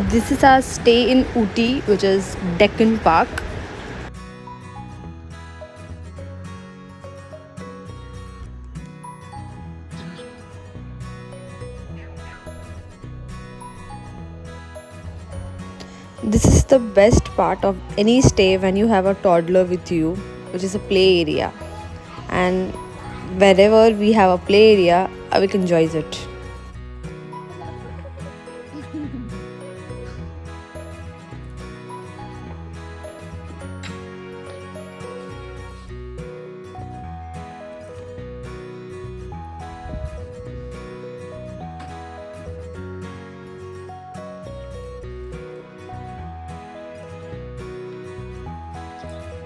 This is our stay in Ooty, which is Deccan Park. This is the best part of any stay when you have a toddler with you, which is a play area. And wherever we have a play area, Avik enjoys it.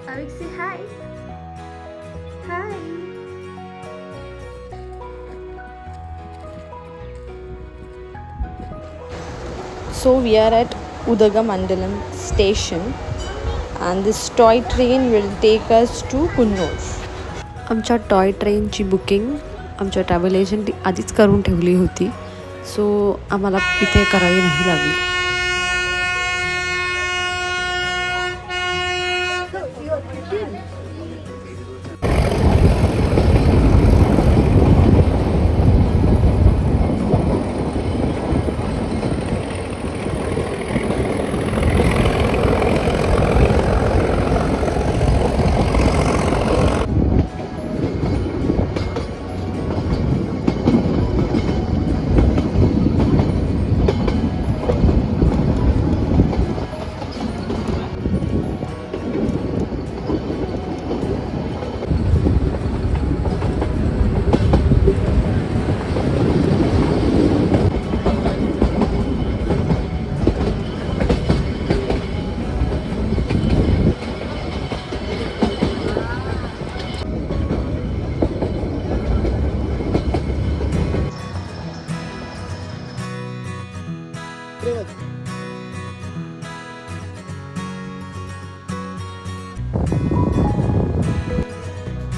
Avik, say hi. Hi. So we are at Udagamandalam station and this toy train will take us to Kunnur. आमच्या toy ट्रेनची booking आमच्या travel agent आधीच करून ठेवली होती, सो आम्हाला इथे करावी नाही लागली.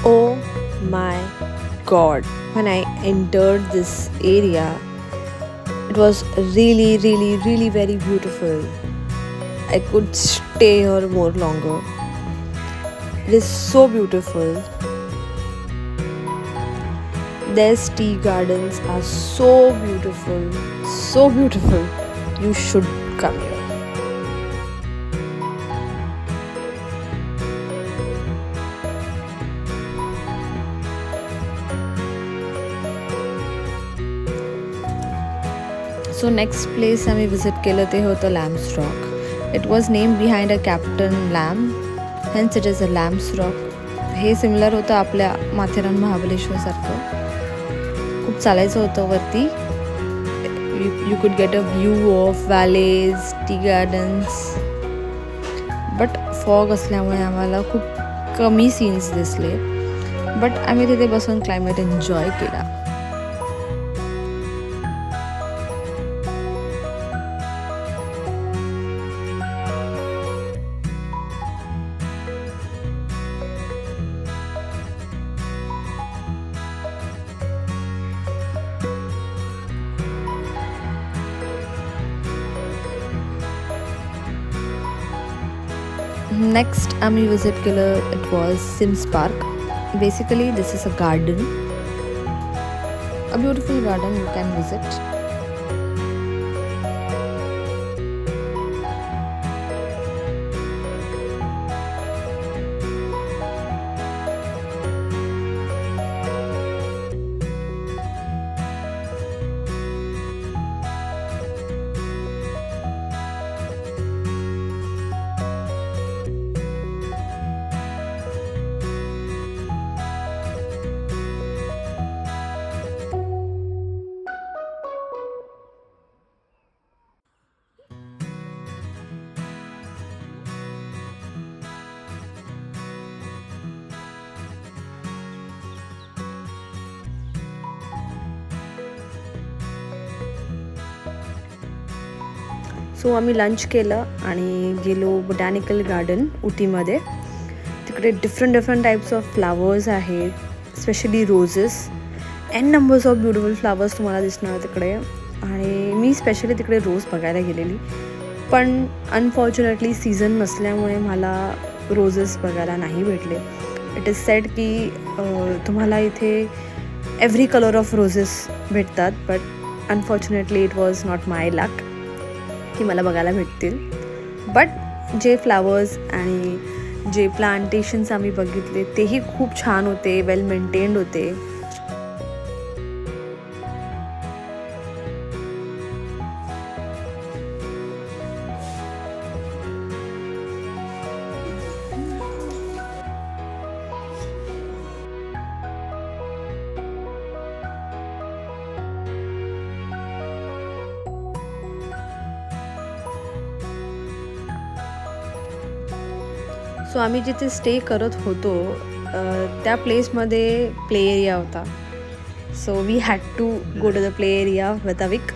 Oh my god, when I entered this area, it was really very beautiful. I could stay here more longer. It is so beautiful. These tea gardens are so beautiful, so beautiful. You should come here. So next place आम्ही visit केलं ते होतं Lamb's Rock. It was name behind a captain Lamb, hence it is a Lamb's Rock. हे similar होतं आपल्या माथेरान महाबळेश्वरसारखं. खूप चालायचं होतं वरती. You could get a view of valleys, tea gardens, but fog असल्यामुळे आम्हाला खूप कमी सीन्स दिसले. बट आम्ही तिथे बसून क्लायमेट एन्जॉय केला. Next आम्ही विजिट केलं, it was Sims Park. Basically this is a garden, a beautiful garden you can visit. So आम्ही लंच केलं आणि गेलो बोटॅनिकल गार्डन उटीमध्ये. तिकडे डिफरंट टाईप्स ऑफ फ्लावर्स आहेत, specially roses. N numbers of beautiful flowers तुम्हाला दिसणार तिकडे. आणि मी स्पेशली तिकडे रोज बघायला गेलेली. पण अनफॉर्च्युनेटली सीझन नसल्यामुळे मला रोजेस बघायला नाही भेटले. इट इज सेड की तुम्हाला इथे एव्हरी कलर ऑफ रोजेस भेटतात, but unfortunately it was not my luck की मला बघायला भेटतील. बट जे फ्लावर्स आणि जे प्लांटेशन्स आम्ही बघितले तेही खूप छान होते, वेल मेंटेन्ड होते. सो आम्ही जिथे स्टे करत होतो त्या प्लेसमध्ये प्ले एरिया होता. So we had to go to the play area with Avik.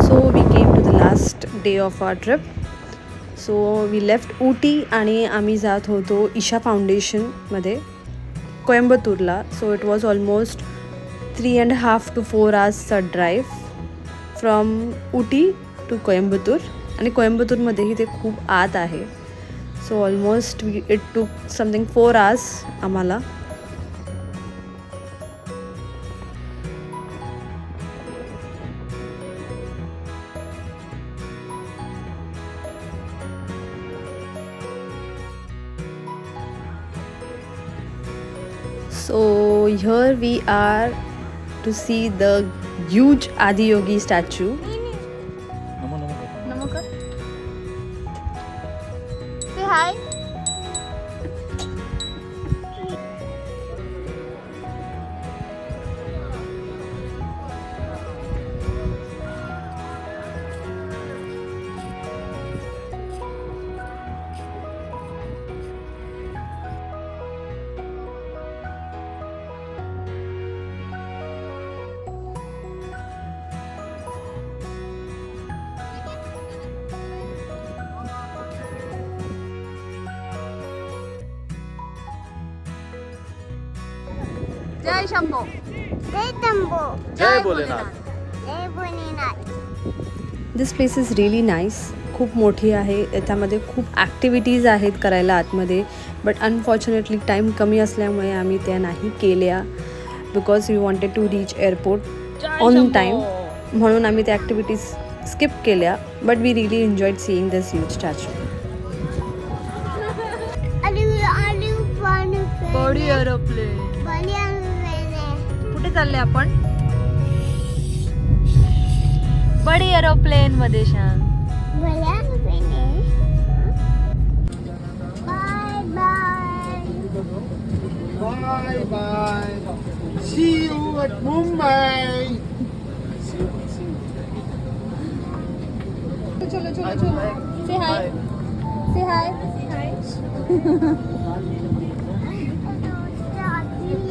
So we came to the last day of our trip. So we left Ooty आणि आम्ही जात होतो ईशा फाउंडेशनमध्ये कोइंबतूरला. So it was almost 3.5 to 4 hours drive from Ooty to Coimbatore. आणि कोइंबतूरमध्येही ते खूप आत आहे. So almost it took something 4 hours आम्हाला. So here we are to see the huge Adiyogi statue. Namaskar. Say hi. जय शंभो. जय शंभो. जय भोलेनाथ. जय Bholenath. This place is really nice. खूप मोठी आहे. त्यामध्ये खूप ॲक्टिव्हिटीज आहेत करायला आतमध्ये, बट अनफॉर्च्युनेटली टाईम कमी असल्यामुळे आम्ही त्या नाही केल्या. Because we wanted to reach airport on time, म्हणून आम्ही त्या ॲक्टिव्हिटीज स्किप केल्या. But we really enjoyed seeing this huge statue. बॉडी एरोप्लेन. कुठे चालले आपण? बडी एरोप्लेन मध्ये. Shaan bye bye. See you at Mumbai. चलो चलो चलो. Say hi. Say hi.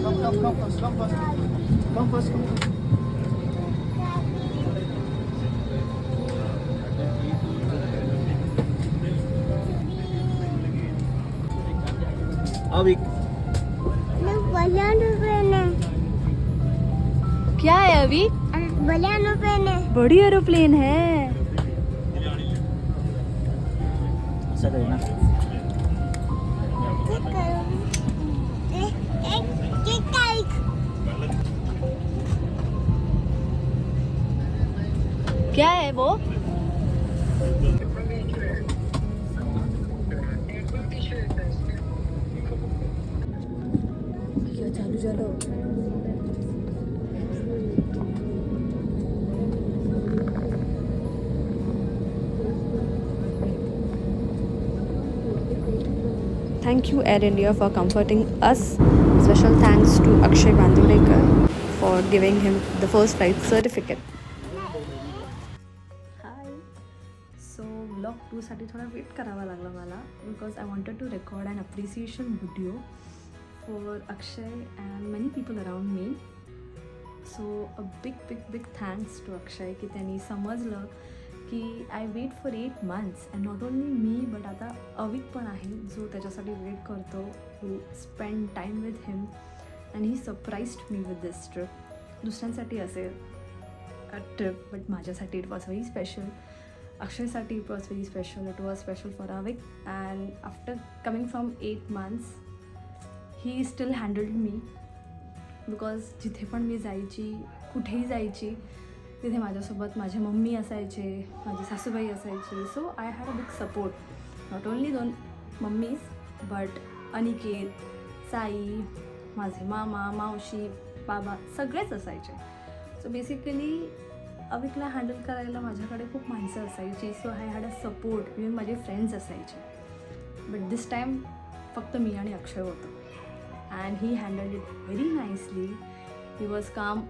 Come first. Come first. अभी क्या है? अभी बड़ी एरोप्लेन है. क्या है वो? चालू झालं. Thank you Air India for comforting us. Special thanks to Akshay Bandurekar for giving him the first flight certificate. Hi so vlog 2साठी थोडा वेट करावा लागला मला because I wanted to record an appreciation video for Akshay and many people around me. So a big thanks to Akshay की त्यांनी समजलं की I wait for 8 months and not only me but आता अविक पण आहे जो त्याच्यासाठी वेट करतो to spend time with him and he surprised me with this trip. दुसऱ्यांसाठी असेल a trip, but माझ्यासाठी it was very special. Akshayसाठी it was very special. It was special for Avik, and after coming from 8 months, he still handled me because जिथे पण मी जायची, कुठेही जायची, तिथे माझ्यासोबत माझे मम्मी असायचे, माझी सासूबाई असायची. So I had a big support, not only 2 mummies but Aniket, Sai, माझे मामा, मावशी, बाबा सगळेच असायचे. सो बेसिकली अविकला हँडल करायला माझ्याकडे खूप माणसं असायची. So I had a support, even माझे फ्रेंड्स असायचे. बट दिस टाईम फक्त मी आणि अक्षय होतो and he handled it very nicely. He was calm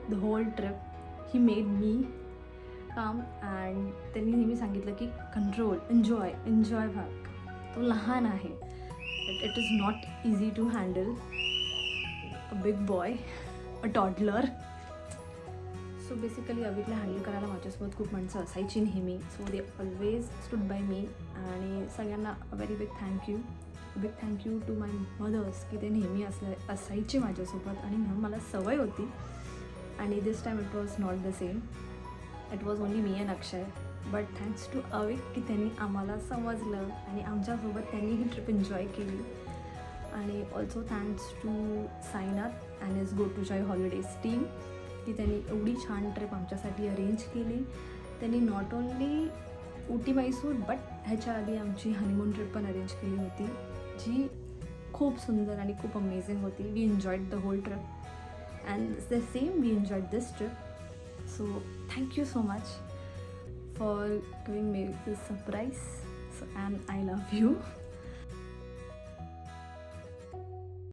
the whole trip. He made me calm and त्यांनी नेहमी सांगितलं की कंट्रोल, एन्जॉय भाग. तो लहान आहे. It is not easy to handle a big boy, a toddler. So basically अविकला handle करायला माझ्यासोबत खूप माणसं असायची नेहमी. So they always stood by me आणि सगळ्यांना a very big thank you to my mothers की ते नेहमी असायचे माझ्यासोबत आणि म्हणून मला सवय होती. आणि this time it was not the same. It was only me and Akshay. But thanks to Avik की त्यांनी आम्हाला समजलं आणि आमच्यासोबत त्यांनी ही ट्रिप एन्जॉय केली. आणि also thanks to Sainath and is go to joy holidays team की त्यांनी एवढी छान ट्रिप आमच्यासाठी अरेंज केली. त्यांनी not only Ooty Mysore but ह्याच्या आधी आमची हनीमून ट्रिप पण अरेंज केली होती जी खूप सुंदर आणि खूप अमेझिंग होती. We enjoyed the whole trip and the same we enjoyed this trip. So thank you so much for giving me this surprise. So and I love you.